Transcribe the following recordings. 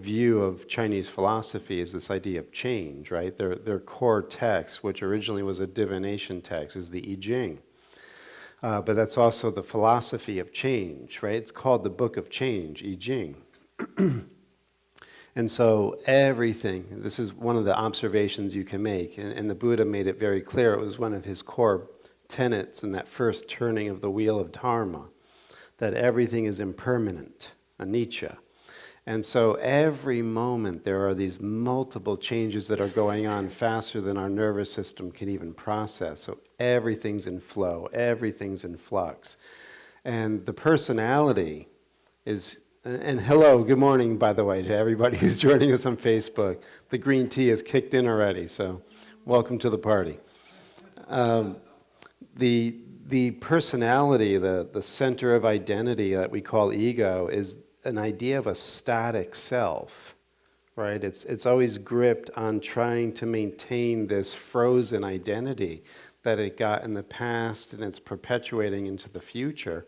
view of Chinese philosophy is this idea of change, right? Their core text, which originally was a divination text, is the I Ching. But that's also the philosophy of change, right? It's called the Book of Change, I Ching. And so everything, this is one of the observations you can make, and the Buddha made it very clear. It was one of his core tenets in that first turning of the wheel of Dharma, that everything is impermanent, anicca. And so every moment there are these multiple changes that are going on faster than our nervous system can even process. So everything's in flow, everything's in flux. And the personality is, and hello, good morning, by the way, to everybody who's joining us on Facebook. The green tea has kicked in already, so welcome to the party. The personality, the center of identity that we call ego is an idea of a static self, right? It's always gripped on trying to maintain this frozen identity that it got in the past, and it's perpetuating into the future.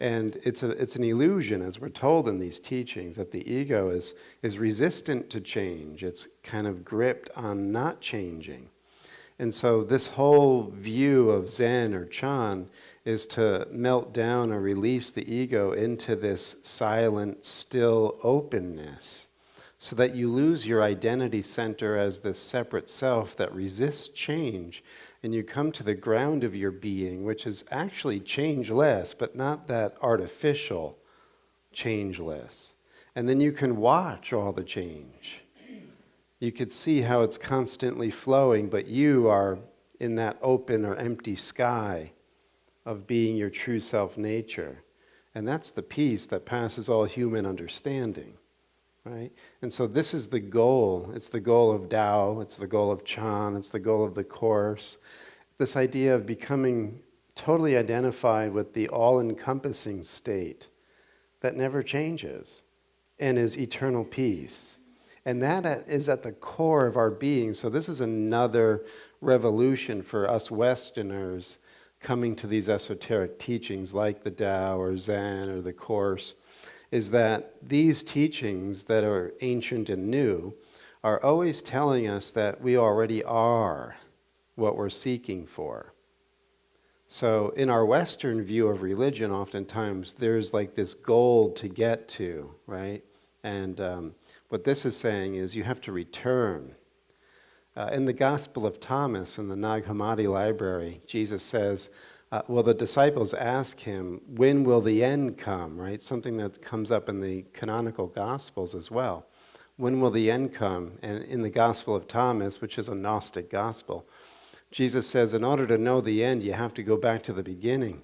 And it's an illusion, as we're told in these teachings, that the ego is resistant to change. It's kind of gripped on not changing. And so this whole view of Zen or Chan is to melt down or release the ego into this silent, still openness, so that you lose your identity center as this separate self that resists change, and you come to the ground of your being, which is actually changeless, but not that artificial changeless. And then you can watch all the change. You could see how it's constantly flowing, but you are in that open or empty sky of being your true self nature. And that's the peace that passes all human understanding, right? And so this is the goal. It's the goal of Tao, it's the goal of Chan, it's the goal of the Course. This idea of becoming totally identified with the all-encompassing state that never changes and is eternal peace. And that is at the core of our being. So this is another revolution for us Westerners coming to these esoteric teachings like the Tao or Zen or the Course, is that these teachings that are ancient and new are always telling us that we already are what we're seeking for. So in our Western view of religion, oftentimes there's like this goal to get to, right? And what this is saying is you have to return. In the Gospel of Thomas, in the Nag Hammadi library, Jesus says, well, the disciples ask him, when will the end come, right? Something that comes up in the canonical Gospels as well. When will the end come? And in the Gospel of Thomas, which is a Gnostic gospel, Jesus says, in order to know the end, you have to go back to the beginning,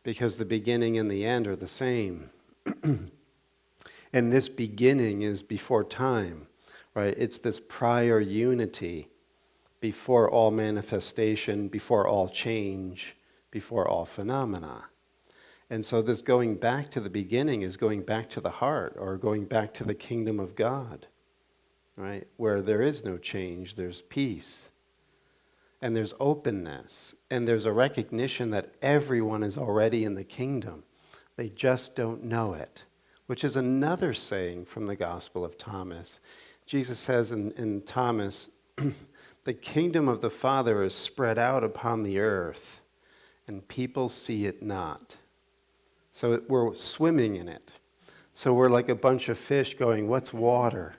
because the beginning and the end are the same. And this beginning is before time, right? It's this prior unity before all manifestation, before all change, before all phenomena. And so this going back to the beginning is going back to the heart, or going back to the kingdom of God, right? Where there is no change, there's peace. And there's openness. And there's a recognition that everyone is already in the kingdom. They just don't know it. Which is another saying from the Gospel of Thomas. Jesus says in Thomas, the kingdom of the Father is spread out upon the earth, and people see it not. So we're swimming in it. So we're like a bunch of fish going, what's water?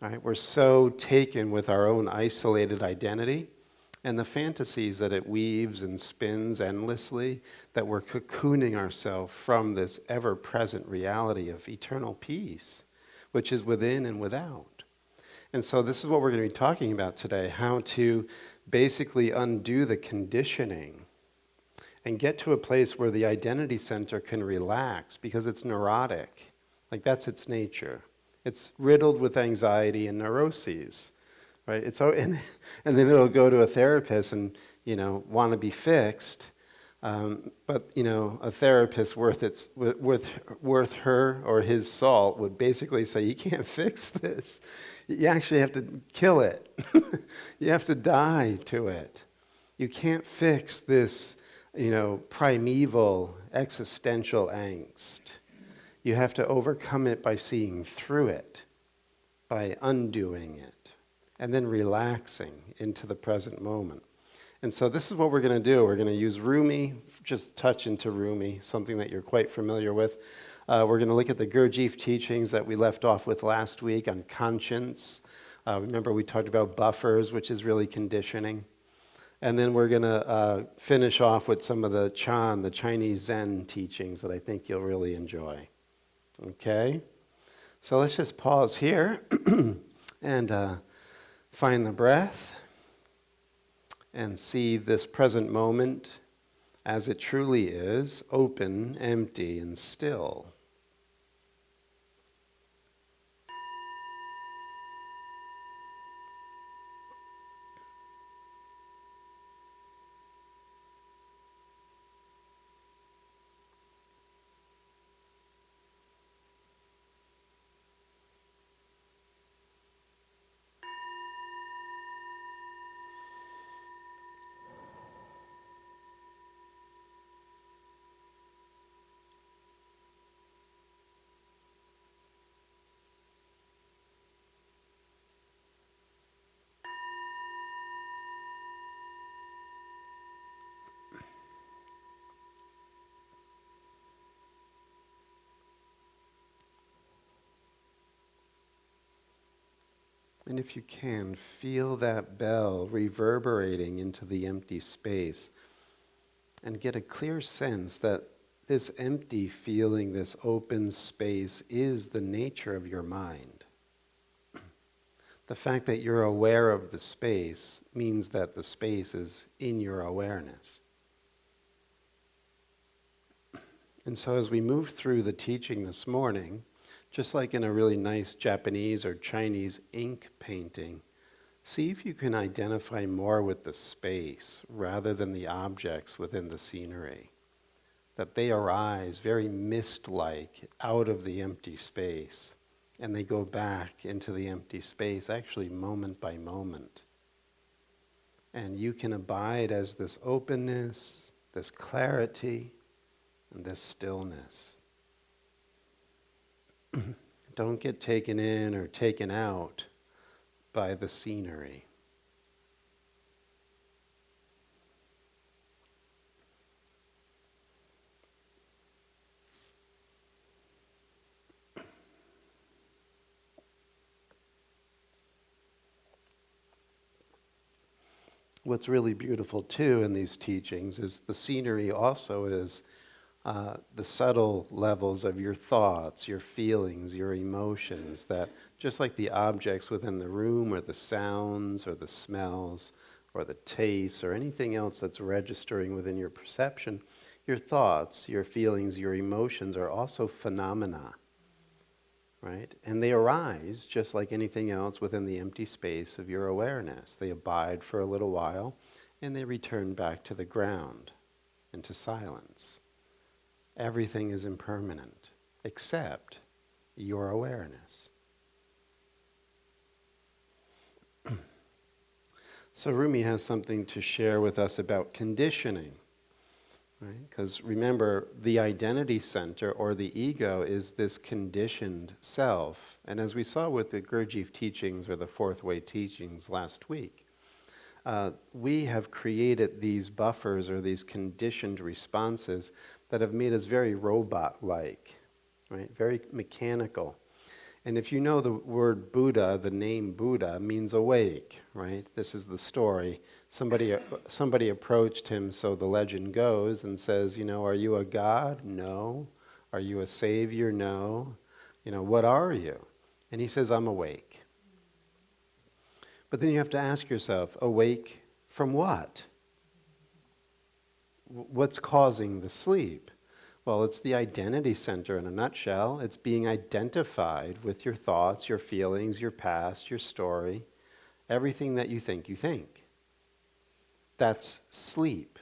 Right? We're so taken with our own isolated identity and the fantasies that it weaves and spins endlessly, that we're cocooning ourselves from this ever-present reality of eternal peace, which is within and without. And so this is what we're going to be talking about today, how to basically undo the conditioning and get to a place where the identity center can relax, because it's neurotic. Like, that's its nature. It's riddled with anxiety and neuroses. Right? And then it'll go to a therapist and, want to be fixed. But, a therapist worth her or his salt would basically say, you can't fix this. You actually have to kill it. You have to die to it. You can't fix this, primeval existential angst. You have to overcome it by seeing through it, by undoing it, and then relaxing into the present moment. And so this is what we're going to do. We're going to use Rumi, just touch into Rumi, something that you're quite familiar with. We're going to look at the Gurdjieff teachings that we left off with last week on conscience. Remember we talked about buffers, which is really conditioning. And then we're going to finish off with some of the Chan, the Chinese Zen teachings that I think you'll really enjoy. Okay? So let's just pause here and find the breath and see this present moment as it truly is, open, empty, and still. And if you can, feel that bell reverberating into the empty space and get a clear sense that this empty feeling, this open space, is the nature of your mind. The fact that you're aware of the space means that the space is in your awareness. And so as we move through the teaching this morning, just like in a really nice Japanese or Chinese ink painting, see if you can identify more with the space rather than the objects within the scenery. That they arise very mist-like out of the empty space, and they go back into the empty space, actually moment by moment. And you can abide as this openness, this clarity, and this stillness. Don't get taken in or taken out by the scenery. What's really beautiful too in these teachings is the scenery also is the subtle levels of your thoughts, your feelings, your emotions, that just like the objects within the room or the sounds or the smells or the tastes or anything else that's registering within your perception, your thoughts, your feelings, your emotions are also phenomena, right? And they arise just like anything else within the empty space of your awareness. They abide for a little while and they return back to the ground, into silence. Everything is impermanent, except your awareness. So Rumi has something to share with us about conditioning, right? Because remember, the identity center, or the ego, is this conditioned self. And as we saw with the Gurdjieff teachings, or the fourth way teachings last week, we have created these buffers, or these conditioned responses, that have made us very robot-like, right? Very mechanical. And if you know the word Buddha, the name Buddha means awake, right? This is the story. Somebody approached him, so the legend goes, and says, are you a god? No. Are you a savior? No. What are you? And he says, I'm awake. But then you have to ask yourself, awake from what? What's causing the sleep? Well, it's the identity center in a nutshell. It's being identified with your thoughts, your feelings, your past, your story, everything that you think you think. That's sleep.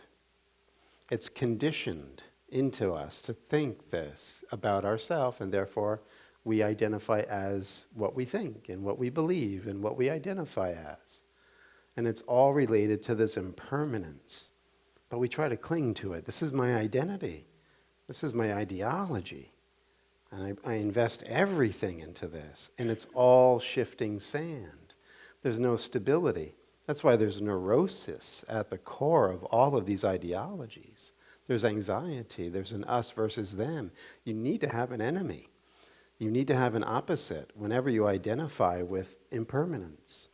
It's conditioned into us to think this about ourselves, and therefore we identify as what we think and what we believe and what we identify as. And it's all related to this impermanence. But we try to cling to it. This is my identity. This is my ideology. and I invest everything into this, and it's all shifting sand. There's no stability. That's why there's neurosis at the core of all of these ideologies. There's anxiety. There's an us versus them. You need to have an enemy. You need to have an opposite whenever you identify with impermanence,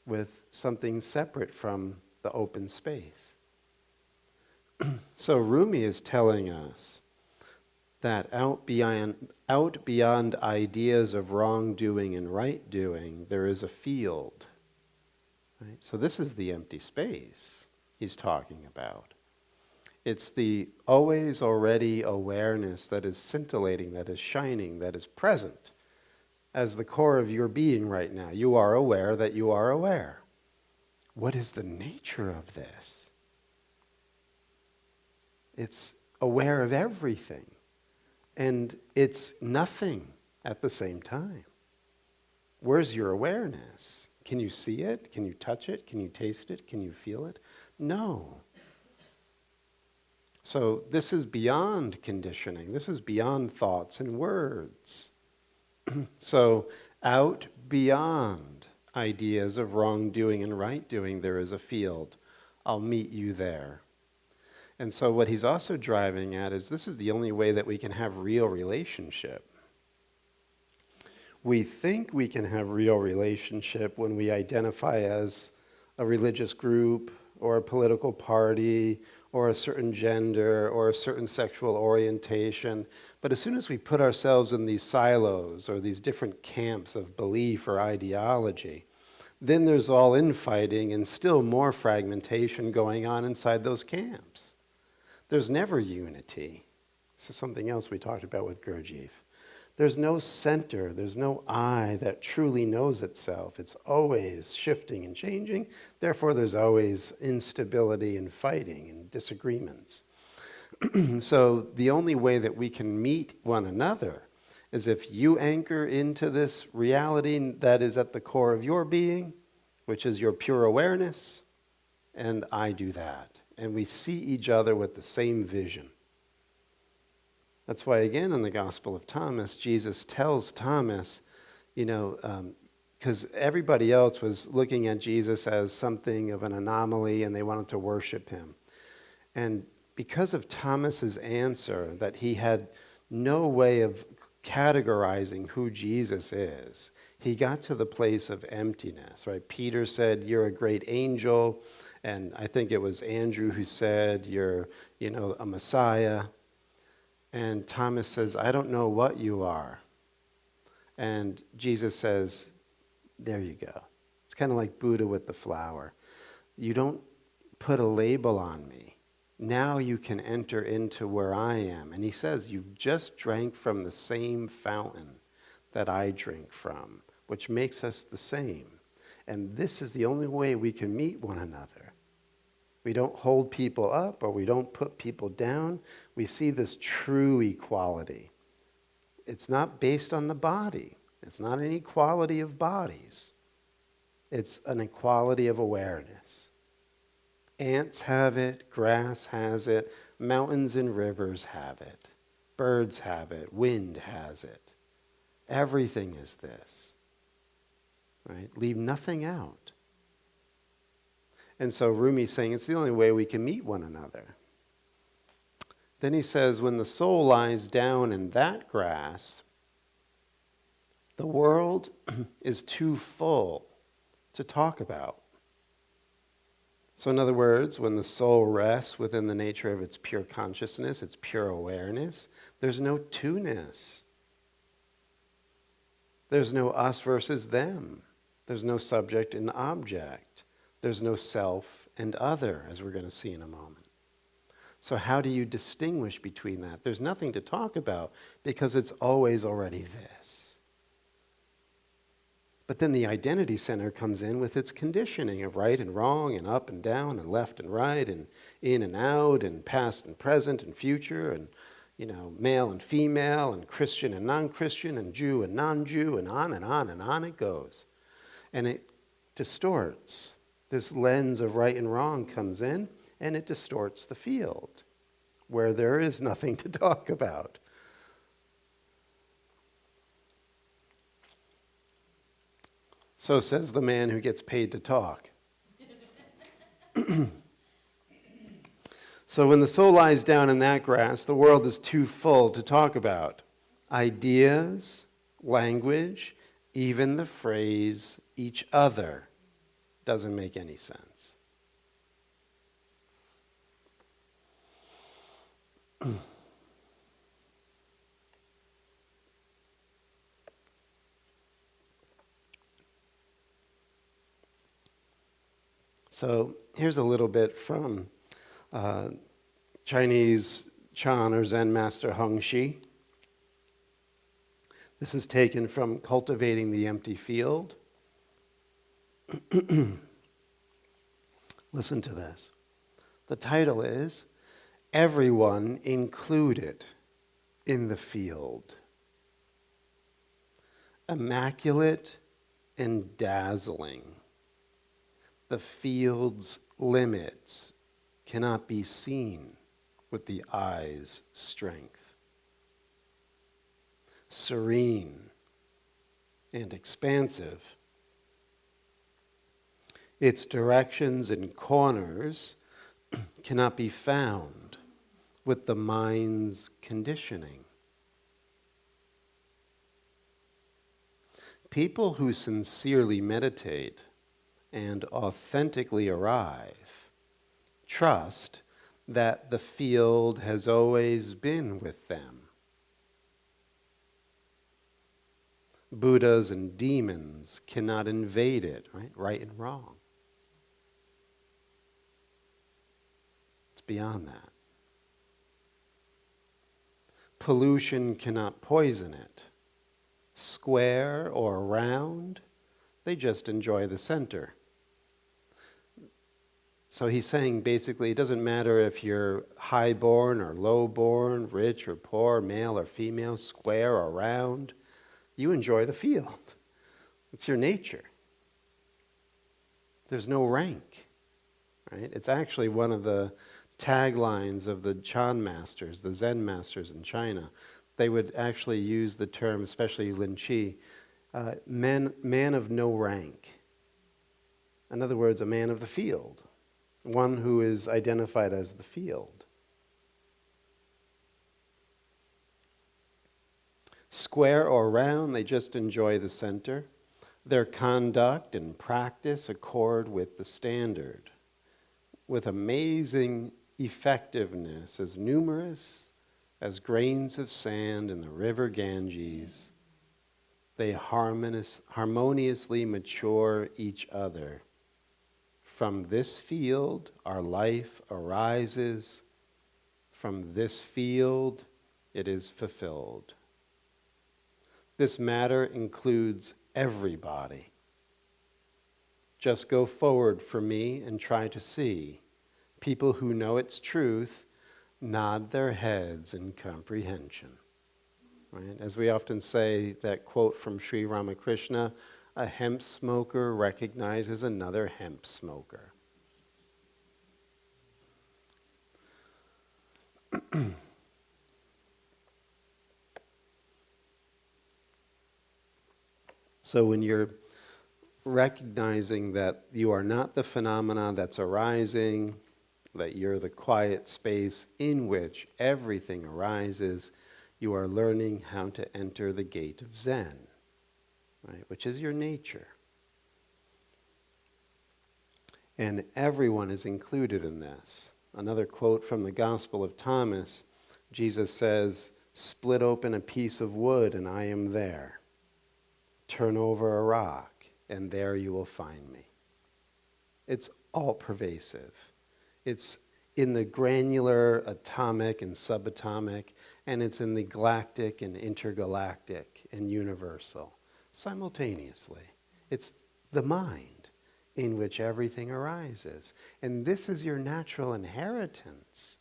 with something separate from the open space. So Rumi is telling us that out beyond ideas of wrongdoing and right doing, there is a field. Right? So this is the empty space he's talking about. It's the always already awareness that is scintillating, that is shining, that is present as the core of your being right now. You are aware that you are aware. What is the nature of this? It's aware of everything. And it's nothing at the same time. Where's your awareness? Can you see it? Can you touch it? Can you taste it? Can you feel it? No. So this is beyond conditioning. This is beyond thoughts and words. So out beyond ideas of wrongdoing and right doing, there is a field. I'll meet you there. And so what he's also driving at is this is the only way that we can have real relationship. We think we can have real relationship when we identify as a religious group or a political party or a certain gender or a certain sexual orientation. But as soon as we put ourselves in these silos or these different camps of belief or ideology, then there's all infighting and still more fragmentation going on inside those camps. There's never unity. This is something else we talked about with Gurdjieff. There's no center, there's no I that truly knows itself. It's always shifting and changing. Therefore, there's always instability and fighting and disagreements. So the only way that we can meet one another is if you anchor into this reality that is at the core of your being, which is your pure awareness, and I do that. And we see each other with the same vision. That's why, again, in the Gospel of Thomas, Jesus tells Thomas, because everybody else was looking at Jesus as something of an anomaly and they wanted to worship him. And because of Thomas's answer that he had no way of categorizing who Jesus is, he got to the place of emptiness, right? Peter said, "You're a great angel." And I think it was Andrew who said, "You're, a Messiah." And Thomas says, "I don't know what you are." And Jesus says, "There you go." It's kind of like Buddha with the flower. You don't put a label on me. Now you can enter into where I am. And he says, you've just drank from the same fountain that I drink from, which makes us the same. And this is the only way we can meet one another. We don't hold people up or we don't put people down. We see this true equality. It's not based on the body. It's not an equality of bodies. It's an equality of awareness. Ants have it, grass has it, mountains and rivers have it, birds have it, wind has it. Everything is this, right? Leave nothing out. And so Rumi's saying it's the only way we can meet one another. Then he says, when the soul lies down in that grass, the world is too full to talk about. So in other words, when the soul rests within the nature of its pure consciousness, its pure awareness, there's no two-ness. There's no us versus them. There's no subject and object. There's no self and other, as we're going to see in a moment. So how do you distinguish between that? There's nothing to talk about because it's always already this. But then the identity center comes in with its conditioning of right and wrong and up and down and left and right and in and out and past and present and future and, male and female and Christian and non-Christian and Jew and non-Jew and on and on and on it goes. And it distorts. This lens of right and wrong comes in and it distorts the field where there is nothing to talk about. So says the man who gets paid to talk. So when the soul lies down in that grass, the world is too full to talk about. Ideas, language, even the phrase each other doesn't make any sense. So here's a little bit from Chinese Chan or Zen master Heng Shi. This is taken from Cultivating the Empty Field. Listen to this. The title is Everyone Included in the Field. Immaculate and dazzling, the field's limits cannot be seen with the eye's strength. Serene and expansive, its directions and corners cannot be found with the mind's conditioning. People who sincerely meditate and authentically arrive trust that the field has always been with them. Buddhas and demons cannot invade it, right and wrong. It's beyond that. Pollution cannot poison it. Square or round, they just enjoy the center. So he's saying basically it doesn't matter if you're high-born or low-born, rich or poor, male or female, square or round. You enjoy the field. It's your nature. There's no rank, right? It's actually one of the taglines of the Chan masters, the Zen masters in China. They would actually use the term, especially Lin Chi, man of no rank. In other words, a man of the field, one who is identified as the field. Square or round, they just enjoy the center. Their conduct and practice accord with the standard, with amazing effectiveness, as numerous as grains of sand in the river Ganges. They harmoniously mature each other. From this field, our life arises. From this field, it is fulfilled. This matter includes everybody. Just go forward for me and try to see. People who know its truth nod their heads in comprehension. Right? As we often say, that quote from Sri Ramakrishna, a hemp smoker recognizes another hemp smoker. So when you're recognizing that you are not the phenomena that's arising, that you're the quiet space in which everything arises, you are learning how to enter the gate of Zen, right, which is your nature. And everyone is included in this. Another quote from the Gospel of Thomas, Jesus says, "Split open a piece of wood and I am there. Turn over a rock and there you will find me." It's all pervasive. It's in the granular, atomic, and subatomic, and it's in the galactic and intergalactic and universal simultaneously. It's the mind in which everything arises. And this is your natural inheritance.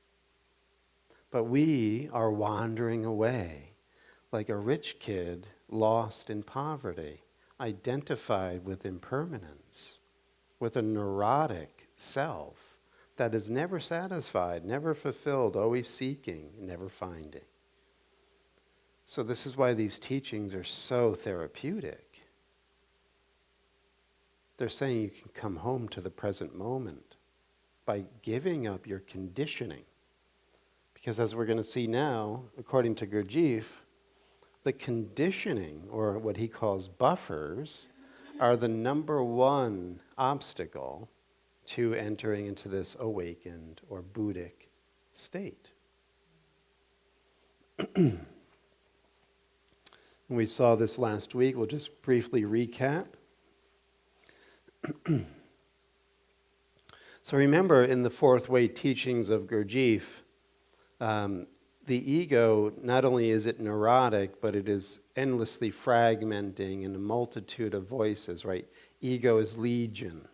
But we are wandering away like a rich kid lost in poverty, identified with impermanence, with a neurotic self that is never satisfied, never fulfilled, always seeking, never finding. So this is why these teachings are so therapeutic. They're saying you can come home to the present moment by giving up your conditioning. Because as we're going to see now, according to Gurdjieff, the conditioning, or what he calls buffers, are the number one obstacle to entering into this awakened or Buddhic state. We saw this last week. We'll just briefly recap. So remember, in the fourth way teachings of Gurdjieff, the ego, not only is it neurotic, but it is endlessly fragmenting in a multitude of voices, right? Ego is legion.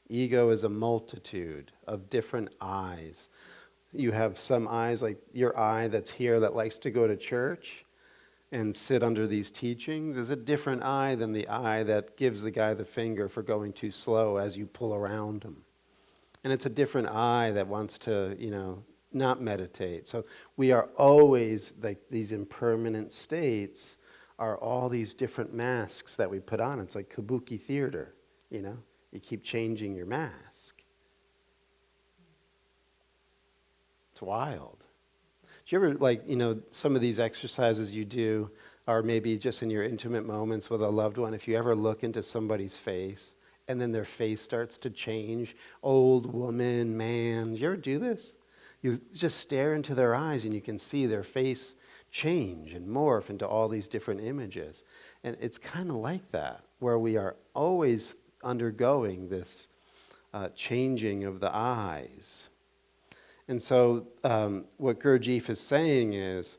Ego is a multitude of different eyes. You have some eyes, like your eye that's here that likes to go to church and sit under these teachings, is a different eye than the eye that gives the guy the finger for going too slow as you pull around him. And it's a different eye that wants to, not meditate. So we are always, like these impermanent states are all these different masks that we put on. It's like kabuki theater, You keep changing your mask. It's wild. Do you ever, some of these exercises you do, or maybe just in your intimate moments with a loved one, if you ever look into somebody's face and then their face starts to change, old woman, man, do you ever do this? You just stare into their eyes and you can see their face change and morph into all these different images. And it's kind of like that, where we are always undergoing this changing of the eyes. And so what Gurdjieff is saying is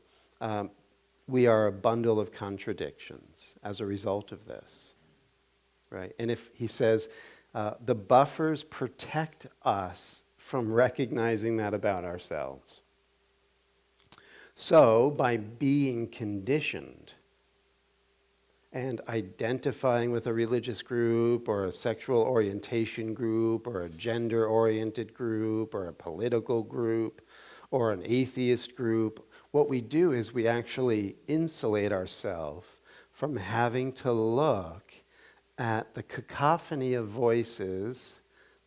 we are a bundle of contradictions as a result of this, right? And if he says the buffers protect us from recognizing that about ourselves. So by being conditioned and identifying with a religious group or a sexual orientation group or a gender-oriented group or a political group or an atheist group, what we do is we actually insulate ourselves from having to look at the cacophony of voices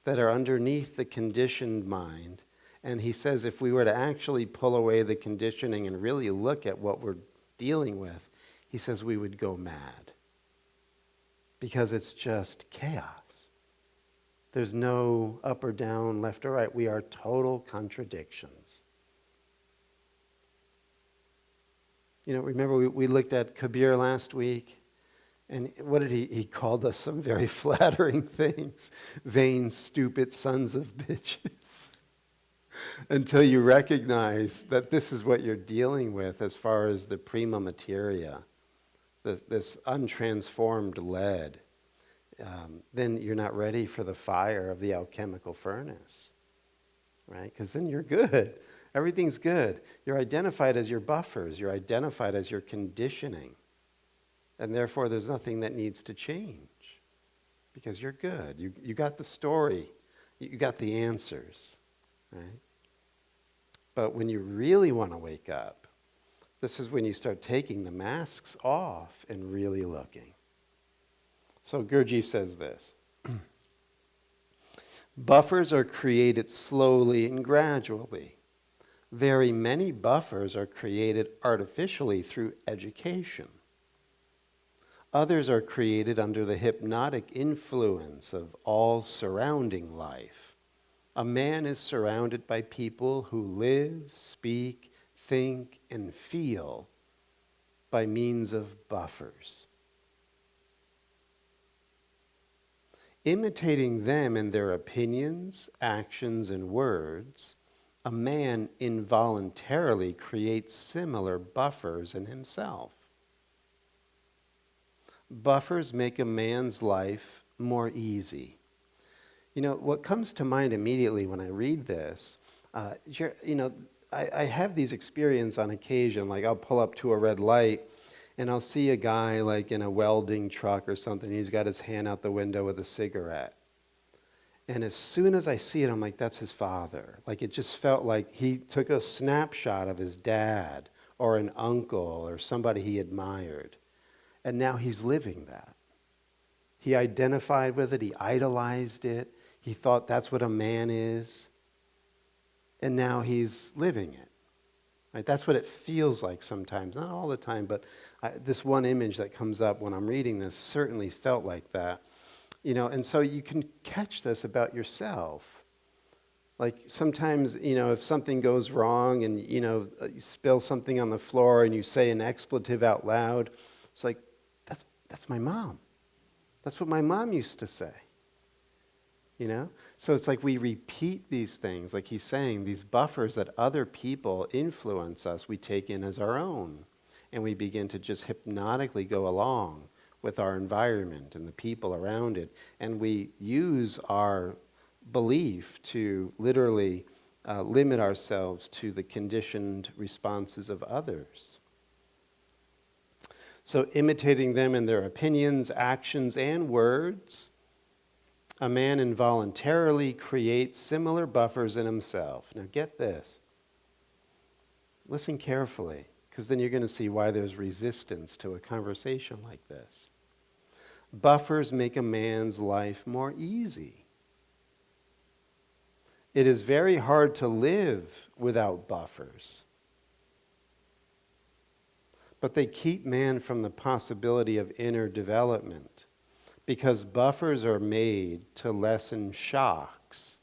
that are underneath the conditioned mind. And he says if we were to actually pull away the conditioning and really look at what we're dealing with, he says we would go mad. Because it's just chaos. There's no up or down, left or right. We are total contradictions. Remember we looked at Kabir last week? And what did he called us some very flattering things. Vain, stupid sons of bitches. Until you recognize that this is what you're dealing with as far as the prima materia, this untransformed lead, then you're not ready for the fire of the alchemical furnace, right? Because then you're good. Everything's good. You're identified as your buffers. You're identified as your conditioning. And therefore, there's nothing that needs to change because you're good. You got the story. You got the answers, right? But when you really want to wake up, this is when you start taking the masks off and really looking. So Gurdjieff says this. Buffers are created slowly and gradually. Very many buffers are created artificially through education. Others are created under the hypnotic influence of all surrounding life. A man is surrounded by people who live, speak, think, and feel by means of buffers. Imitating them in their opinions, actions, and words, a man involuntarily creates similar buffers in himself. Buffers make a man's life more easy. What comes to mind immediately when I read this, I have these experiences on occasion, like I'll pull up to a red light and I'll see a guy like in a welding truck or something, he's got his hand out the window with a cigarette. And as soon as I see it, I'm like, that's his father. Like it just felt like he took a snapshot of his dad or an uncle or somebody he admired. And now he's living that. He identified with it. He idolized it. He thought that's what a man is. And now he's living it. Right? That's what it feels like sometimes. Not all the time, but this one image that comes up when I'm reading this certainly felt like that. And so you can catch this about yourself. Like sometimes, if something goes wrong and, you spill something on the floor and you say an expletive out loud, it's like, that's my mom. That's what my mom used to say. So it's like we repeat these things, like he's saying, these buffers that other people influence us, we take in as our own. And we begin to just hypnotically go along with our environment and the people around it. And we use our belief to literally limit ourselves to the conditioned responses of others. So imitating them in their opinions, actions, and words, a man involuntarily creates similar buffers in himself. Now get this. Listen carefully, because then you're going to see why there's resistance to a conversation like this. Buffers make a man's life more easy. It is very hard to live without buffers. But they keep man from the possibility of inner development, because buffers are made to lessen shocks,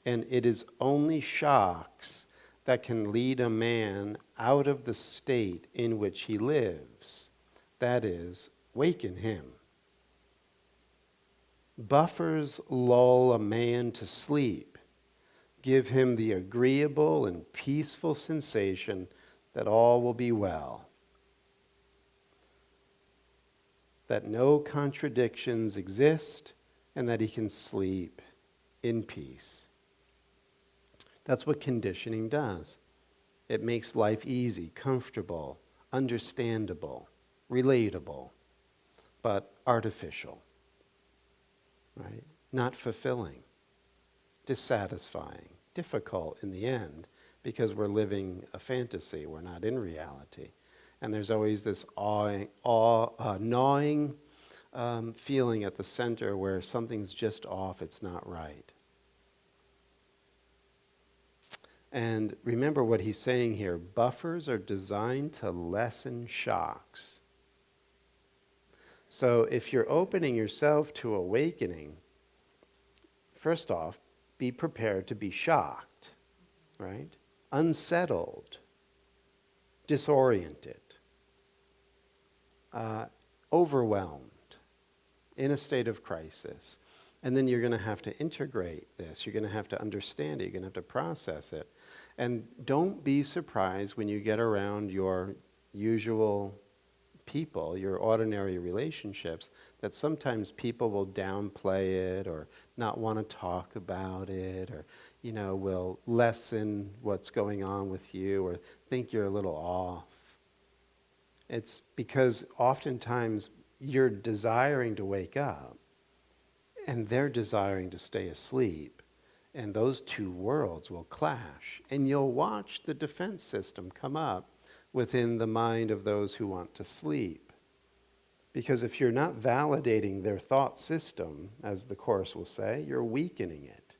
and it is only shocks that can lead a man out of the state in which he lives, that is, waken him. Buffers lull a man to sleep, give him the agreeable and peaceful sensation that all will be well, that no contradictions exist, and that he can sleep in peace. That's what conditioning does. It makes life easy, comfortable, understandable, relatable, but artificial, right? Not fulfilling, dissatisfying, difficult in the end, because we're living a fantasy, we're not in reality. And there's always this gnawing feeling at the center where something's just off, it's not right. And remember what he's saying here, buffers are designed to lessen shocks. So if you're opening yourself to awakening, first off, be prepared to be shocked, right? Unsettled, disoriented, overwhelmed, in a state of crisis. And then you're going to have to integrate this. You're going to have to understand it. You're going to have to process it. And don't be surprised when you get around your usual people, your ordinary relationships, that sometimes people will downplay it or not want to talk about it, or will lessen what's going on with you or think you're a little off. It's because oftentimes you're desiring to wake up and they're desiring to stay asleep, and those two worlds will clash, and you'll watch the defense system come up within the mind of those who want to sleep. Because if you're not validating their thought system, as the Course will say, you're weakening it.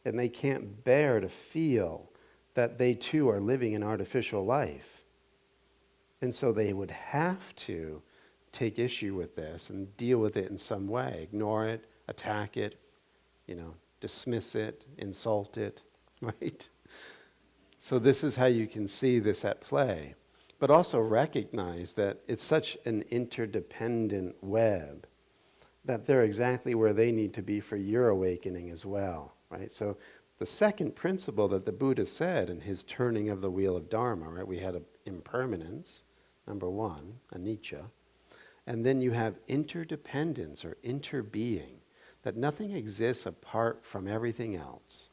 And they can't bear to feel that they too are living an artificial life. And so they would have to take issue with this and deal with it in some way. Ignore it, attack it, dismiss it, insult it, right? So this is how you can see this at play. But also recognize that it's such an interdependent web that they're exactly where they need to be for your awakening as well, right? So the second principle that the Buddha said in his turning of the wheel of Dharma, right? We had impermanence, number one, anicca. And then you have interdependence or interbeing, that nothing exists apart from everything else.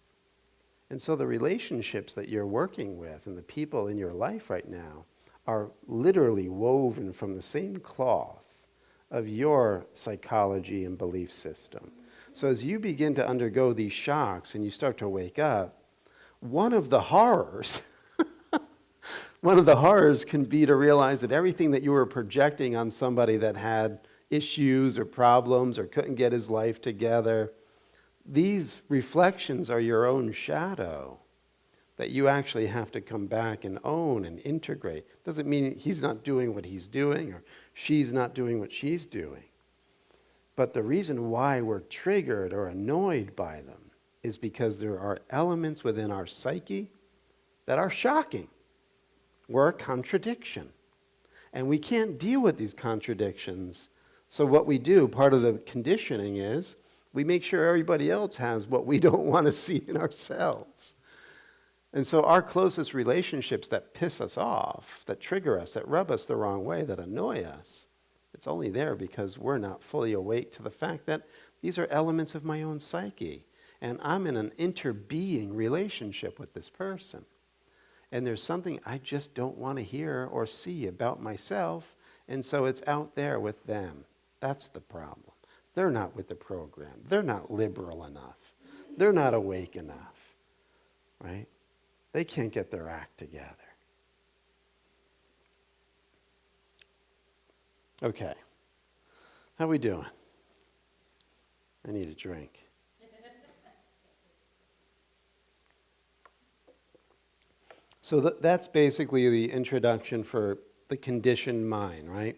And so the relationships that you're working with and the people in your life right now are literally woven from the same cloth of your psychology and belief system. So as you begin to undergo these shocks and you start to wake up, one of the horrors can be to realize that everything that you were projecting on somebody that had, issues or problems or couldn't get his life together. These reflections are your own shadow that you actually have to come back and own and integrate. Doesn't mean he's not doing what he's doing or she's not doing what she's doing. But the reason why we're triggered or annoyed by them is because there are elements within our psyche that are shocking. We're a contradiction. And we can't deal with these contradictions. So what we do, part of the conditioning is, we make sure everybody else has what we don't want to see in ourselves. And so our closest relationships that piss us off, that trigger us, that rub us the wrong way, that annoy us, it's only there because we're not fully awake to the fact that these are elements of my own psyche. And I'm in an interbeing relationship with this person. And there's something I just don't want to hear or see about myself, and so it's out there with them. That's the problem. They're not with the program. They're not liberal enough. They're not awake enough, right? They can't get their act together. Okay. How we doing? I need a drink. So that's basically the introduction for the conditioned mind, right?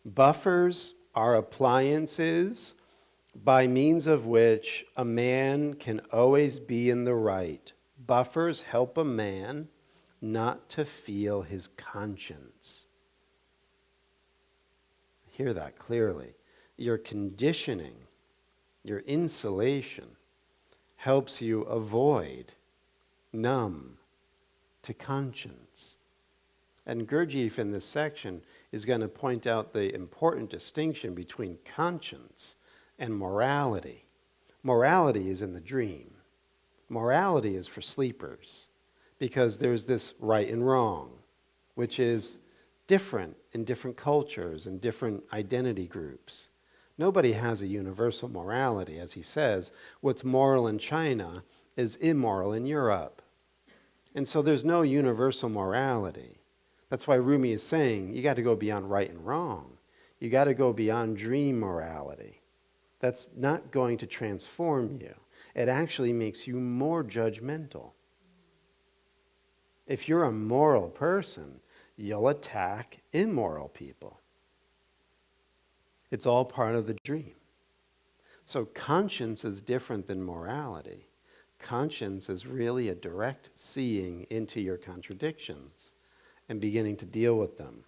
Buffers are appliances by means of which a man can always be in the right. Buffers help a man not to feel his conscience. Hear that clearly. Your conditioning, your insulation, helps you avoid, numb to conscience. And Gurdjieff in this section is going to point out the important distinction between conscience and morality. Morality is in the dream. Morality is for sleepers because there's this right and wrong, which is different in different cultures and different identity groups. Nobody has a universal morality. As he says, what's moral in China is immoral in Europe. And so there's no universal morality. That's why Rumi is saying you got to go beyond right and wrong. You got to go beyond dream morality. That's not going to transform you. It actually makes you more judgmental. If you're a moral person, you'll attack immoral people. It's all part of the dream. So conscience is different than morality. Conscience is really a direct seeing into your contradictions and beginning to deal with them.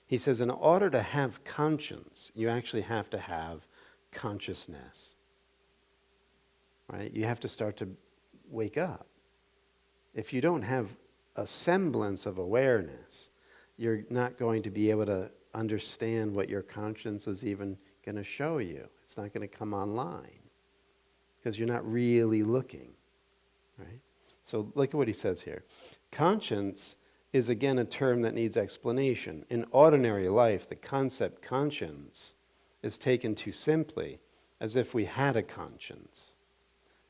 He says, in order to have conscience, you actually have to have consciousness. Right? You have to start to wake up. If you don't have a semblance of awareness, you're not going to be able to understand what your conscience is even going to show you. It's not going to come online because you're not really looking. Right? So look at what he says here. Conscience is again a term that needs explanation. In ordinary life, the concept conscience is taken too simply, as if we had a conscience.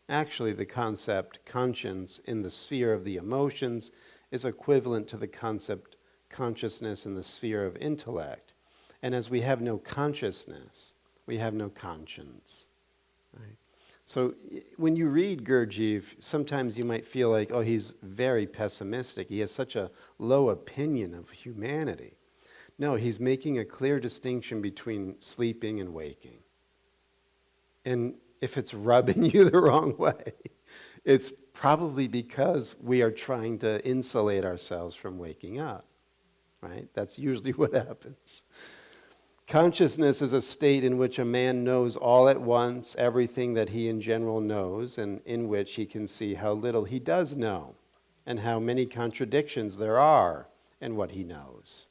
Actually, the concept conscience in the sphere of the emotions is equivalent to the concept consciousness in the sphere of intellect. And as we have no consciousness, we have no conscience. Right? So when you read Gurdjieff, sometimes you might feel like, oh, he's very pessimistic. He has such a low opinion of humanity. No, he's making a clear distinction between sleeping and waking. And if it's rubbing you the wrong way, it's probably because we are trying to insulate ourselves from waking up. Right? That's usually what happens. Consciousness is a state in which a man knows all at once everything that he in general knows, and in which he can see how little he does know and how many contradictions there are in what he knows.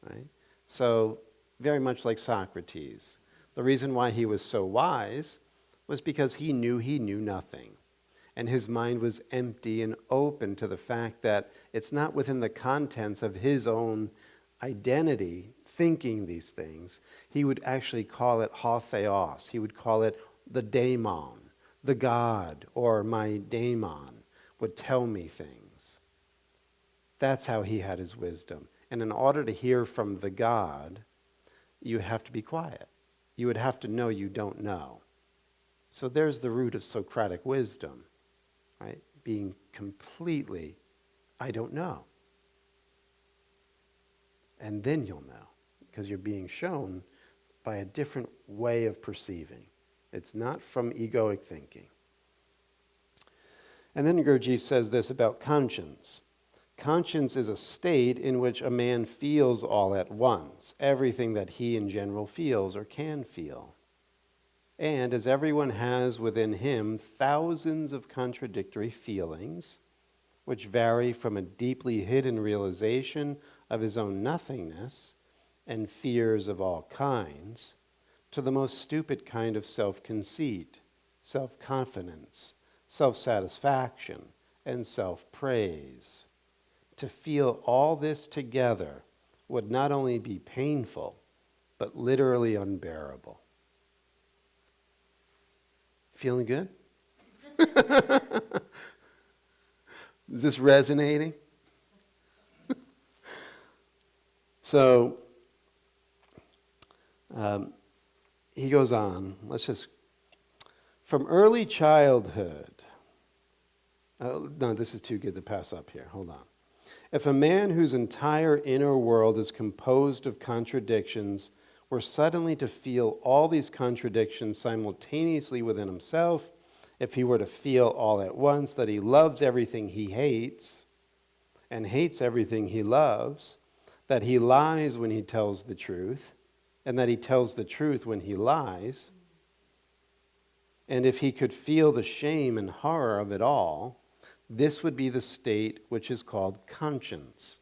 Right? So, very much like Socrates. The reason why he was so wise was because he knew nothing. And his mind was empty and open to the fact that it's not within the contents of his own identity thinking these things. He would actually call it ho theos. He would call it the daemon, the God, or my daemon would tell me things. That's how he had his wisdom. And in order to hear from the God, you have to be quiet. you would have to know you don't know. So there's the root of Socratic wisdom, right? Being completely, I don't know. And then you'll know, because you're being shown by a different way of perceiving. It's not from egoic thinking. And then Gurdjieff says this about conscience. Conscience is a state in which a man feels all at once, everything that he in general feels or can feel. And as everyone has within him thousands of contradictory feelings, which vary from a deeply hidden realization of his own nothingness and fears of all kinds, to the most stupid kind of self-conceit, self-confidence, self-satisfaction, and self-praise. To feel all this together would not only be painful, but literally unbearable. Feeling good? Is this resonating? So, he goes on. From early childhood. No, this is too good to pass up here. Hold on. If a man whose entire inner world is composed of contradictions were suddenly to feel all these contradictions simultaneously within himself, if he were to feel all at once that he loves everything he hates and hates everything he loves, that he lies when he tells the truth, and that he tells the truth when he lies, and if he could feel the shame and horror of it all, this would be the state which is called conscience.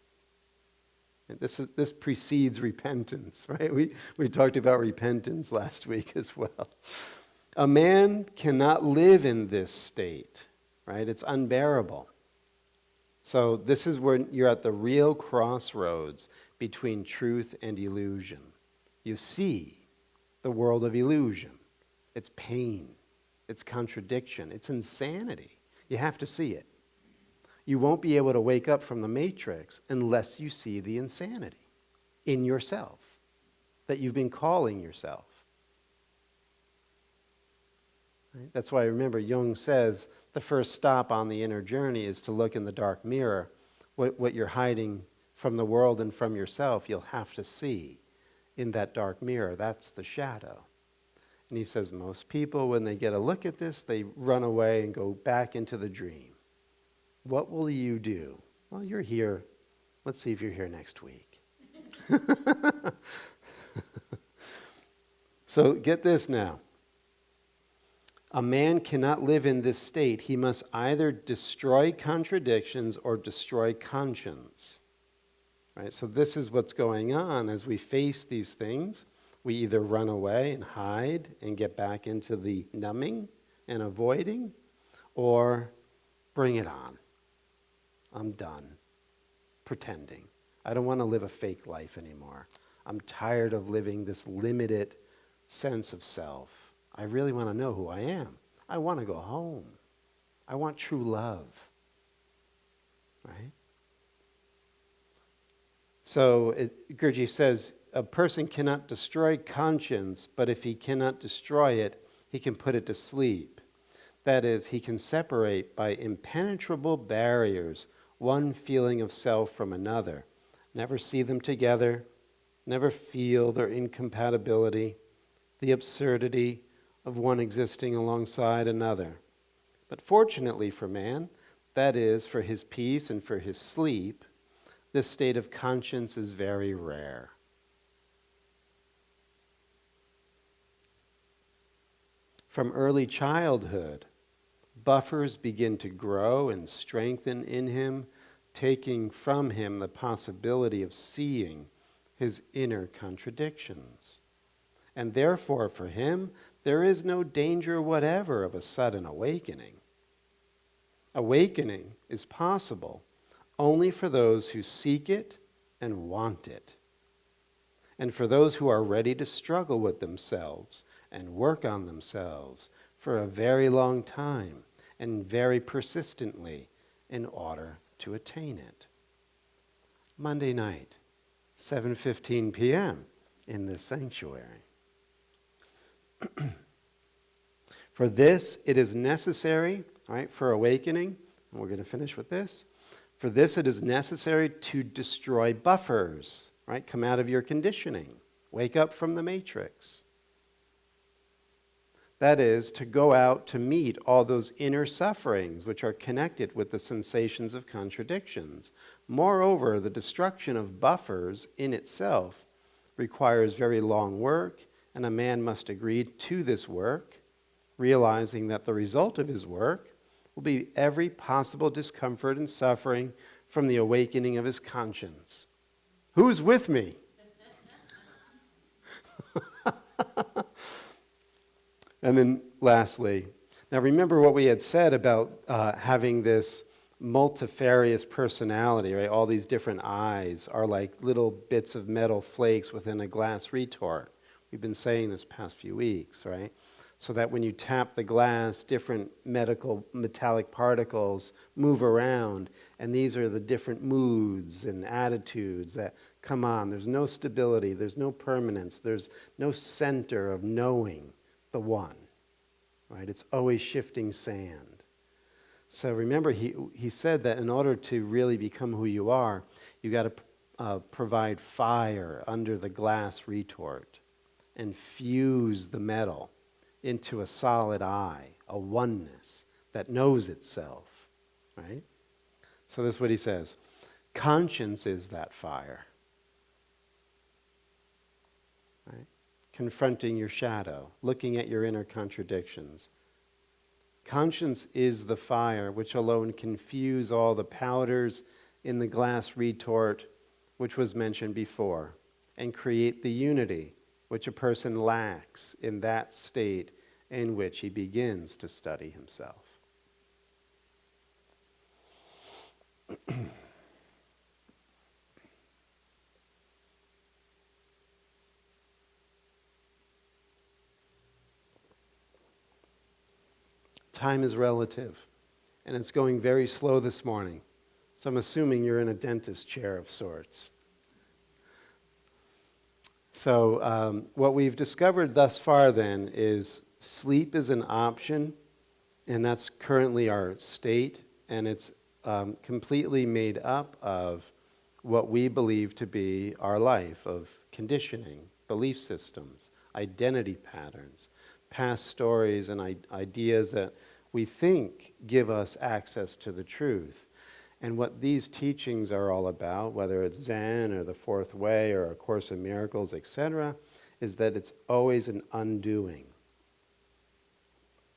And this precedes repentance, right? We talked about repentance last week as well. A man cannot live in this state, right? It's unbearable. So this is where you're at the real crossroads between truth and illusion. You see the world of illusion. It's pain. It's contradiction. It's insanity. You have to see it. You won't be able to wake up from the matrix unless you see the insanity in yourself that you've been calling yourself. Right? That's why, remember, Jung says the first stop on the inner journey is to look in the dark mirror. What you're hiding from the world and from yourself, you'll have to see in that dark mirror. That's the shadow. And he says most people, when they get a look at this, they run away and go back into the dream. What will you do? Well, you're here. Let's see if you're here next week. So get this now. A man cannot live in this state. He must either destroy contradictions or destroy conscience. Right? So this is what's going on as we face these things. We either run away and hide and get back into the numbing and avoiding, or bring it on. I'm done pretending. I don't want to live a fake life anymore. I'm tired of living this limited sense of self. I really want to know who I am. I want to go home. I want true love. Right? So Gurdjieff says, a person cannot destroy conscience, but if he cannot destroy it, he can put it to sleep. That is, he can separate by impenetrable barriers one feeling of self from another, never see them together, never feel their incompatibility, the absurdity of one existing alongside another. But fortunately for man, that is, for his peace and for his sleep, this state of conscience is very rare. From early childhood, buffers begin to grow and strengthen in him, taking from him the possibility of seeing his inner contradictions. And therefore, for him, there is no danger whatever of a sudden awakening. Awakening is possible only for those who seek it and want it, and for those who are ready to struggle with themselves and work on themselves for a very long time and very persistently in order to attain it. Monday night, 7:15 p.m. in this sanctuary. For this, it is necessary, all right, for awakening, and we're going to finish with this. For this, it is necessary to destroy buffers, right? Come out of your conditioning. Wake up from the matrix. That is, to go out to meet all those inner sufferings which are connected with the sensations of contradictions. Moreover, the destruction of buffers in itself requires very long work, and a man must agree to this work, realizing that the result of his work will be every possible discomfort and suffering from the awakening of his conscience. Who's with me? And then lastly, now remember what we had said about having this multifarious personality, right? All these different eyes are like little bits of metal flakes within a glass retort. We've been saying this past few weeks, right? So that when you tap the glass, different metallic particles move around, and these are the different moods and attitudes that come on. There's no stability, there's no permanence, there's no center of knowing the one, right? It's always shifting sand. So remember, he said that in order to really become who you are, you got to provide fire under the glass retort and fuse the metal into a solid eye, a oneness that knows itself, right? So this is what he says. Conscience is that fire, right? Confronting your shadow, looking at your inner contradictions. Conscience is the fire which alone can fuse all the powders in the glass retort which was mentioned before, and create the unity which a person lacks in that state in which he begins to study himself. Time is relative, and it's going very slow this morning. So I'm assuming you're in a dentist chair of sorts. So what we've discovered thus far then is sleep is an option, and that's currently our state, and it's completely made up of what we believe to be our life of conditioning, belief systems, identity patterns, past stories and ideas that we think give us access to the truth. And what these teachings are all about, whether it's Zen or the Fourth Way or A Course in Miracles, etc., is that it's always an undoing.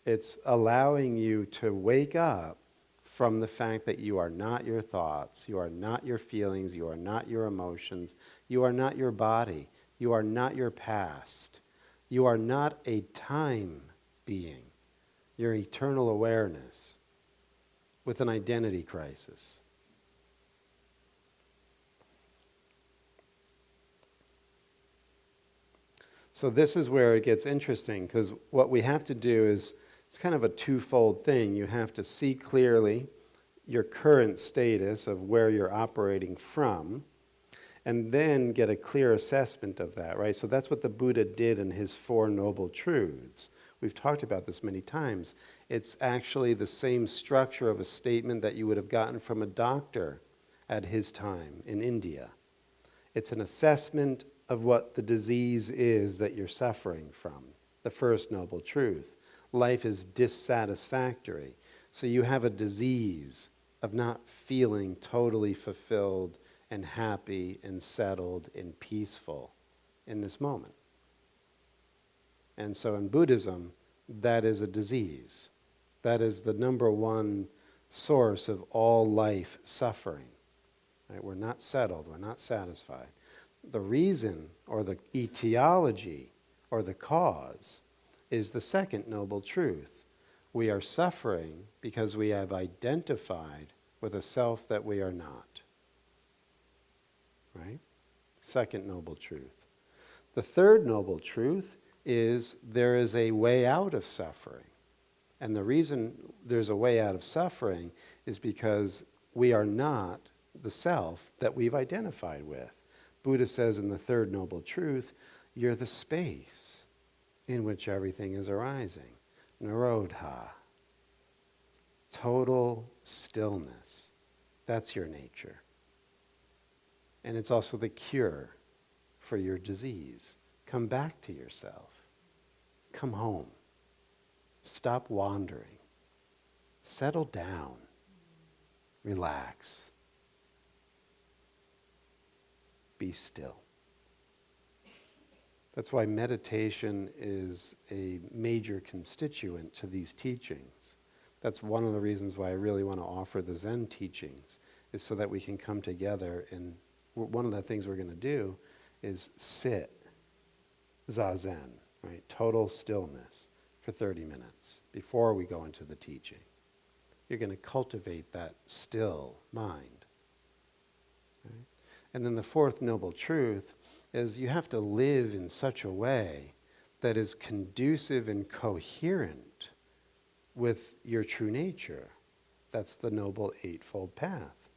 It's allowing you to wake up from the fact that you are not your thoughts, you are not your feelings, you are not your emotions, you are not your body, you are not your past, you are not a time being. You're eternal awareness with an identity crisis. So this is where it gets interesting, because what we have to do is, it's kind of a twofold thing. You have to see clearly your current status of where you're operating from, and then get a clear assessment of that, right? So that's what the Buddha did in his Four Noble Truths. We've talked about this many times. It's actually the same structure of a statement that you would have gotten from a doctor at his time in India. It's an assessment of what the disease is that you're suffering from. The first noble truth. Life is dissatisfactory. So you have a disease of not feeling totally fulfilled and happy and settled and peaceful in this moment. And so in Buddhism, that is a disease. That is the number one source of all life suffering. Right? We're not settled, we're not satisfied. The reason, or the etiology, or the cause, is the second noble truth. We are suffering because we have identified with a self that we are not. Right? Second noble truth. The third noble truth is there is a way out of suffering. And the reason there's a way out of suffering is because we are not the self that we've identified with. Buddha says in the third noble truth, you're the space. in which everything is arising. Nirodha, total stillness. That's your nature. And it's also the cure for your disease. Come back to yourself. Come home. Stop wandering. Settle down. Relax. Be still. That's why meditation is a major constituent to these teachings. That's one of the reasons why I really want to offer the Zen teachings, is so that we can come together, and one of the things we're going to do is sit, zazen, right? Total stillness for 30 minutes before we go into the teaching. You're going to cultivate that still mind. Right? And then the fourth noble truth is you have to live in such a way that is conducive and coherent with your true nature. That's the Noble Eightfold Path.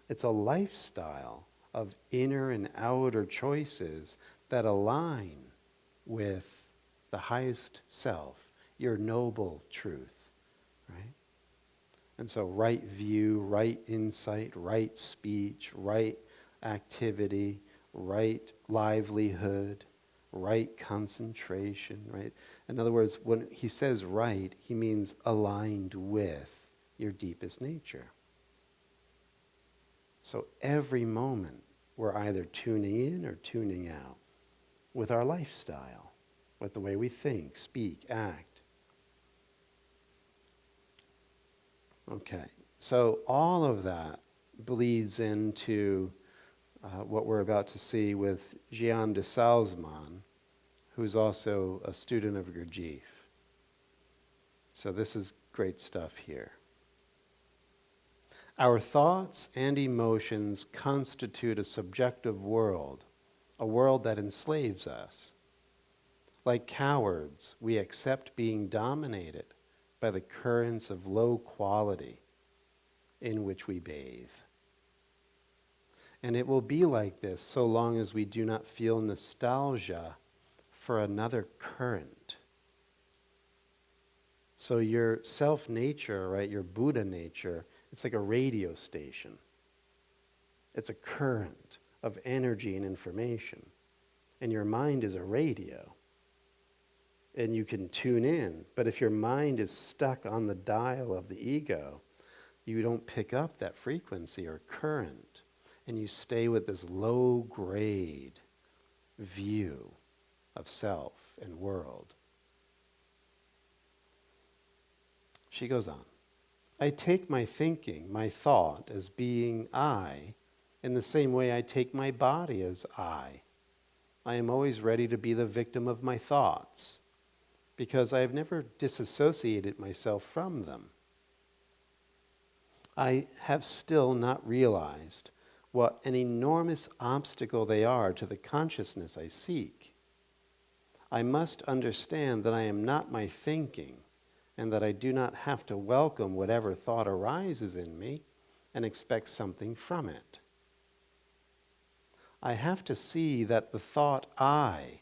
It's a lifestyle of inner and outer choices that align with the highest self, your noble truth, right? And so right view, right insight, right speech, right activity, right livelihood, right concentration, right? In other words, when he says right, he means aligned with your deepest nature. So every moment, we're either tuning in or tuning out with our lifestyle, with the way we think, speak, act. Okay, so all of that bleeds into what we're about to see with Gian de Salzman, who's also a student of Gurdjieff. So this is great stuff here. Our thoughts and emotions constitute a subjective world, a world that enslaves us. Like cowards, we accept being dominated by the currents of low quality in which we bathe. And it will be like this so long as we do not feel nostalgia for another current. So your self-nature, right, your Buddha nature, it's like a radio station. It's a current of energy and information. And your mind is a radio. And you can tune in. But if your mind is stuck on the dial of the ego, you don't pick up that frequency or current. And you stay with this low-grade view of self and world. She goes on. I take my thinking, my thought, as being I, in the same way I take my body as I. I am always ready to be the victim of my thoughts, because I have never disassociated myself from them. I have still not realized what an enormous obstacle they are to the consciousness I seek. I must understand that I am not my thinking, and that I do not have to welcome whatever thought arises in me and expect something from it. I have to see that the thought I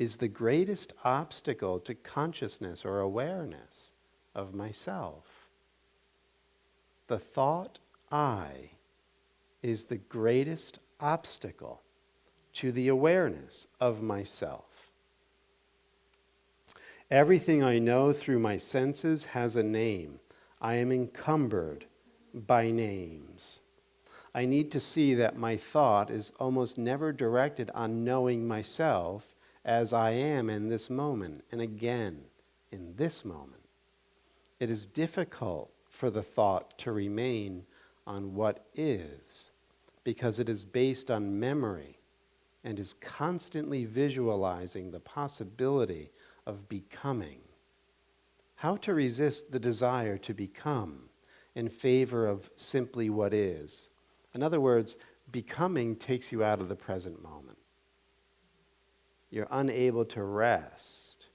is the greatest obstacle to consciousness or awareness of myself. The thought I is the greatest obstacle to the awareness of myself. Everything I know through my senses has a name. I am encumbered by names. I need to see that my thought is almost never directed on knowing myself as I am in this moment, and again, in this moment. It is difficult for the thought to remain on what is, because it is based on memory and is constantly visualizing the possibility of becoming. How to resist the desire to become in favor of simply what is? In other words, becoming takes you out of the present moment. You're unable to rest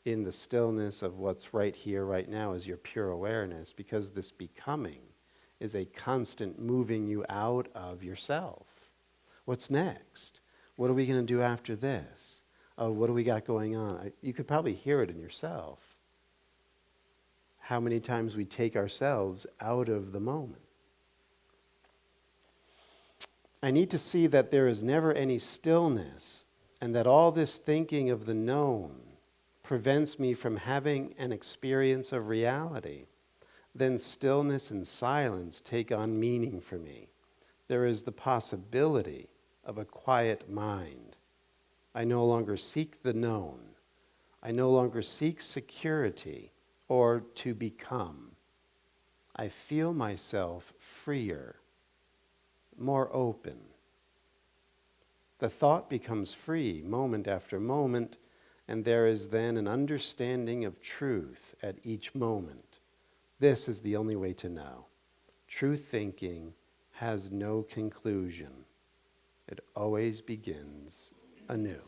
in the stillness of what's right here, right now, as your pure awareness, because this becoming is a constant moving you out of yourself. What's next? What are we going to do after this? oh, what do we got going on? You could probably hear it in yourself. How many times we take ourselves out of the moment. I need to see that there is never any stillness, and that all this thinking of the known prevents me from having an experience of reality. Then stillness and silence take on meaning for me. There is the possibility of a quiet mind. I no longer seek the known. I no longer seek security or to become. I feel myself freer, more open. The thought becomes free moment after moment, and there is then an understanding of truth at each moment. This is the only way to know. True thinking has no conclusion. It always begins anew.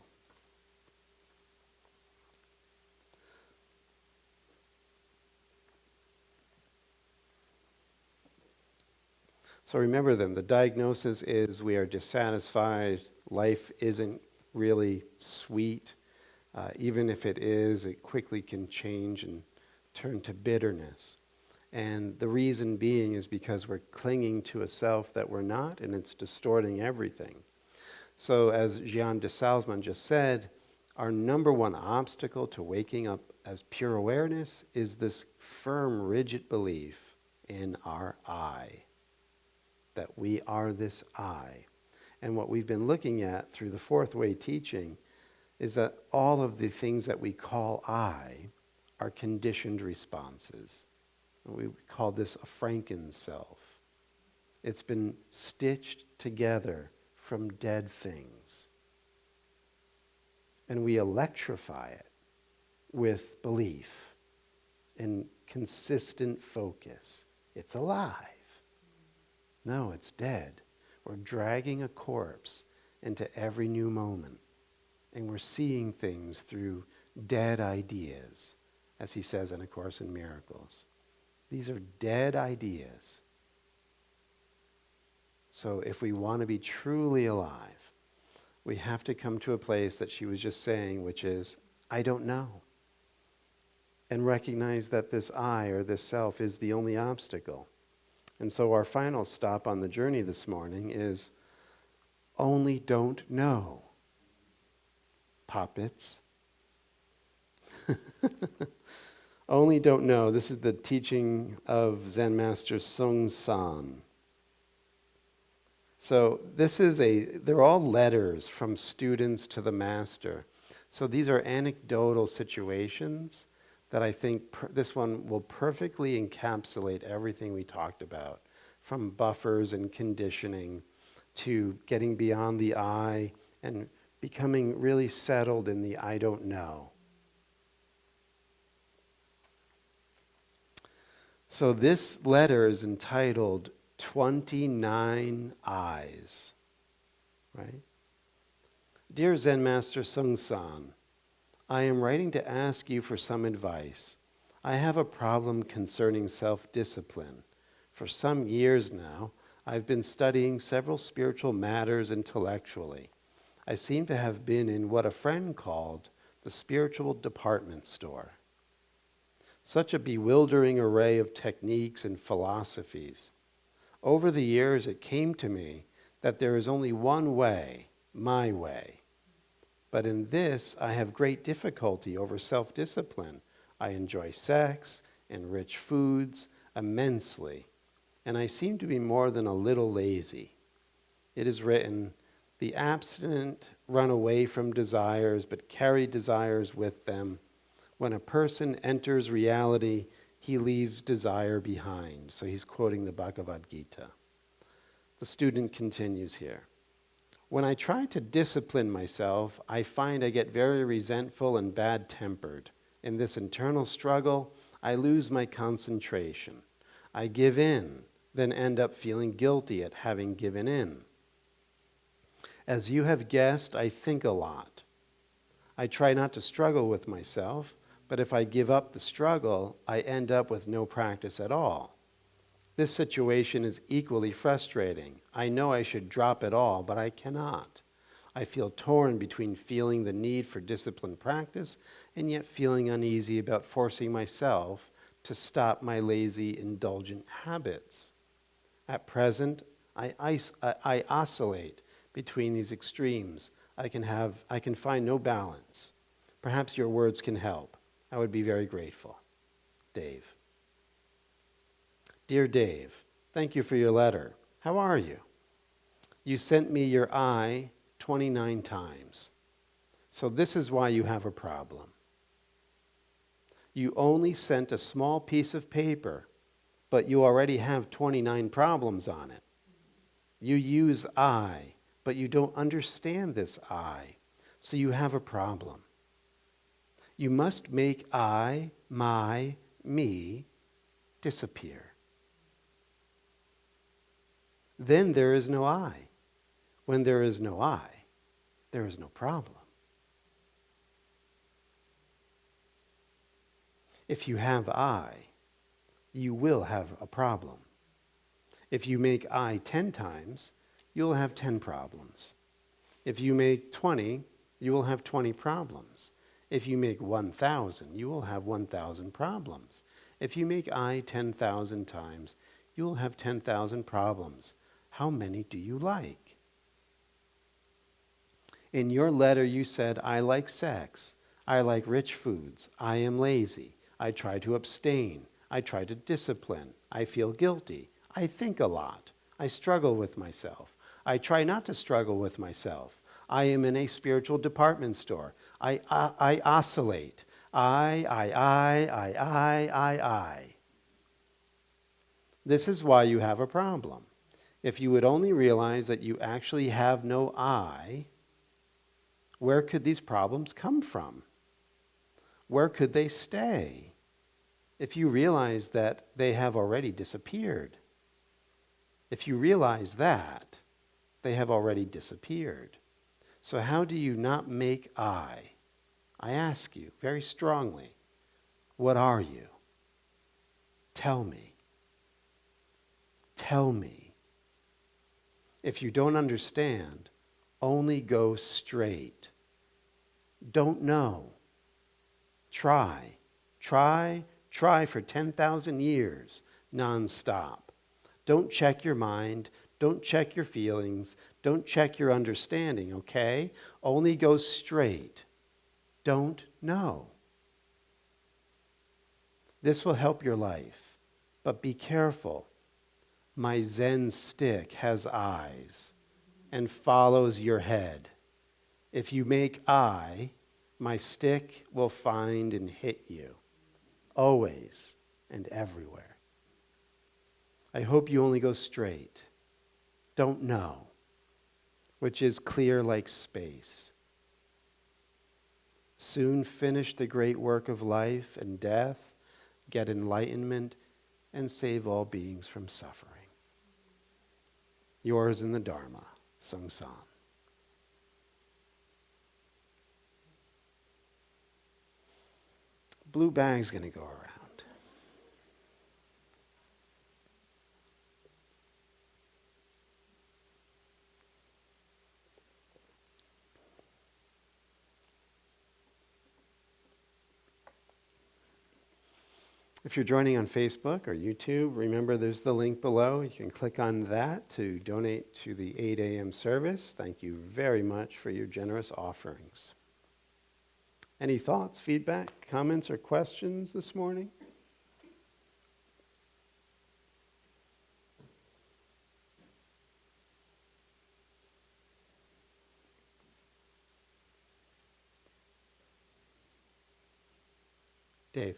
So remember then, the diagnosis is we are dissatisfied, life isn't really sweet. Even if it is, it quickly can change and turn to bitterness. And the reason being is because we're clinging to a self that we're not, and it's distorting everything. So as Jean de Salzman just said, our number one obstacle to waking up as pure awareness is this firm, rigid belief in our I, that we are this I. And what we've been looking at through the fourth way teaching is that all of the things that we call I are conditioned responses. We call this a Franken self. It's been stitched together from dead things. And we electrify it with belief and consistent focus. It's alive. No, it's dead. We're dragging a corpse into every new moment. And we're seeing things through dead ideas, as he says in A Course in Miracles. These are dead ideas. So if we want to be truly alive, we have to come to a place that she was just saying, which is, I don't know. And recognize that this I, or this self, is the only obstacle. And so our final stop on the journey this morning is, only don't know. Poppets. Only don't know. This is the teaching of Zen Master Sung San. So they're all letters from students to the master. So these are anecdotal situations that I think this one will perfectly encapsulate everything we talked about, from buffers and conditioning to getting beyond the I and becoming really settled in the I don't know. So this letter is entitled 29 Eyes, right? Dear Zen Master Sung San, I am writing to ask you for some advice. I have a problem concerning self-discipline. For some years now, I've been studying several spiritual matters intellectually. I seem to have been in what a friend called the spiritual department store. Such a bewildering array of techniques and philosophies. Over the years, it came to me that there is only one way, my way. But in this, I have great difficulty over self-discipline. I enjoy sex and rich foods immensely, and I seem to be more than a little lazy. It is written, the abstinent run away from desires, but carry desires with them. When a person enters reality, he leaves desire behind. So he's quoting the Bhagavad Gita. The student continues here. When I try to discipline myself, I find I get very resentful and bad-tempered. In this internal struggle, I lose my concentration. I give in, then end up feeling guilty at having given in. As you have guessed, I think a lot. I try not to struggle with myself, but if I give up the struggle, I end up with no practice at all. This situation is equally frustrating. I know I should drop it all, but I cannot. I feel torn between feeling the need for disciplined practice and yet feeling uneasy about forcing myself to stop my lazy, indulgent habits. At present, I oscillate between these extremes. I can find no balance. Perhaps your words can help. I would be very grateful. Dave. Dear Dave, thank you for your letter. How are you? You sent me your I 29 times. So this is why you have a problem. You only sent a small piece of paper, but you already have 29 problems on it. You use I, but you don't understand this I, so you have a problem. You must make I, my, me disappear. Then there is no I. When there is no I, there is no problem. If you have I, you will have a problem. If you make I 10 times, you'll have 10 problems. If you make 20, you will have 20 problems. If you make 1,000, you will have 1,000 problems. If you make I 10,000 times, you will have 10,000 problems. How many do you like? In your letter, you said, I like sex. I like rich foods. I am lazy. I try to abstain. I try to discipline. I feel guilty. I think a lot. I struggle with myself. I try not to struggle with myself. I am in a spiritual department store. I oscillate. I. This is why you have a problem. If you would only realize that you actually have no I, where could these problems come from? Where could they stay? If you realize that they have already disappeared. If you realize that, they have already disappeared. So how do you not make I? I ask you very strongly, what are you? Tell me. Tell me. If you don't understand, only go straight. Don't know. Try for 10,000 years, nonstop. Don't check your mind. Don't check your feelings. Don't check your understanding, okay? Only go straight. Don't know. This will help your life, but be careful. My Zen stick has eyes and follows your head. If you make I, my stick will find and hit you, always and everywhere. I hope you only go straight. Don't know, which is clear like space. Soon finish the great work of life and death, get enlightenment, and save all beings from suffering. Yours in the Dharma, Sung San. Blue bag's going to go around. If you're joining on Facebook or YouTube, remember there's the link below. You can click on that to donate to the 8 a.m. service. Thank you very much for your generous offerings. Any thoughts, feedback, comments, or questions this morning? Dave.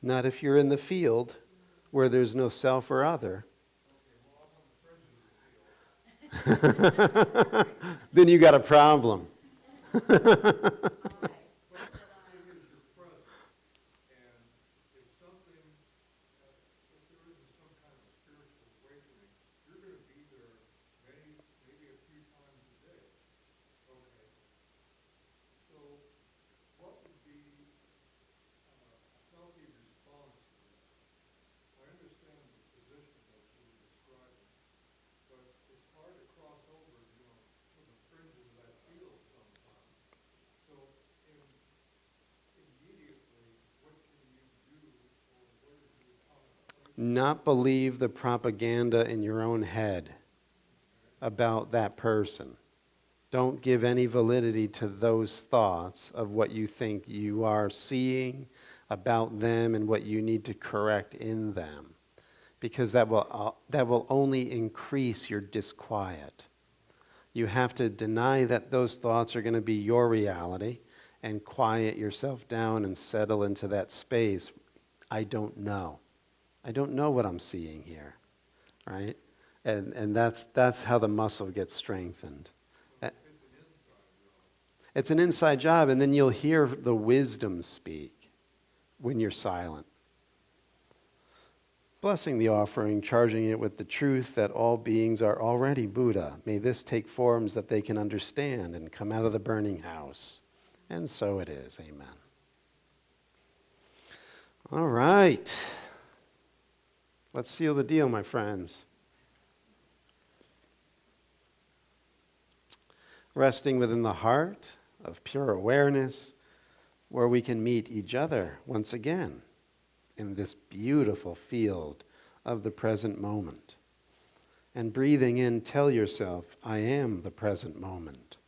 Not if you're in the field where there's no self or other. Then you got a problem. Not believe the propaganda in your own head about that person. Don't give any validity to those thoughts of what you think you are seeing about them and what you need to correct in them, because that will only increase your disquiet. You have to deny that those thoughts are going to be your reality and quiet yourself down and settle into that space. I don't know. I don't know what I'm seeing here, right? And that's how the muscle gets strengthened. It's an inside job, and then you'll hear the wisdom speak when you're silent. Blessing the offering, charging it with the truth that all beings are already Buddha. May this take forms that they can understand and come out of the burning house. And so it is. Amen. All right. Let's seal the deal, my friends. Resting within the heart of pure awareness, where we can meet each other once again in this beautiful field of the present moment. And breathing in, tell yourself, I am the present moment.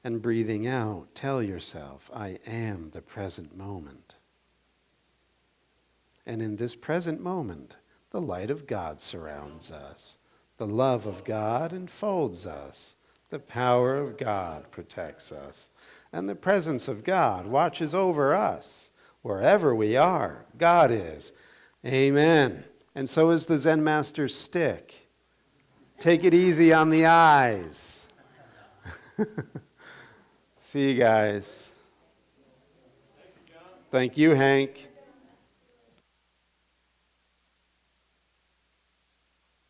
And breathing out, tell yourself, I am the present moment. And in this present moment, the light of God surrounds us. The love of God enfolds us. The power of God protects us. And the presence of God watches over us. Wherever we are, God is. Amen. And so is the Zen Master's stick. Take it easy on the eyes. See you guys. Thank you, Hank.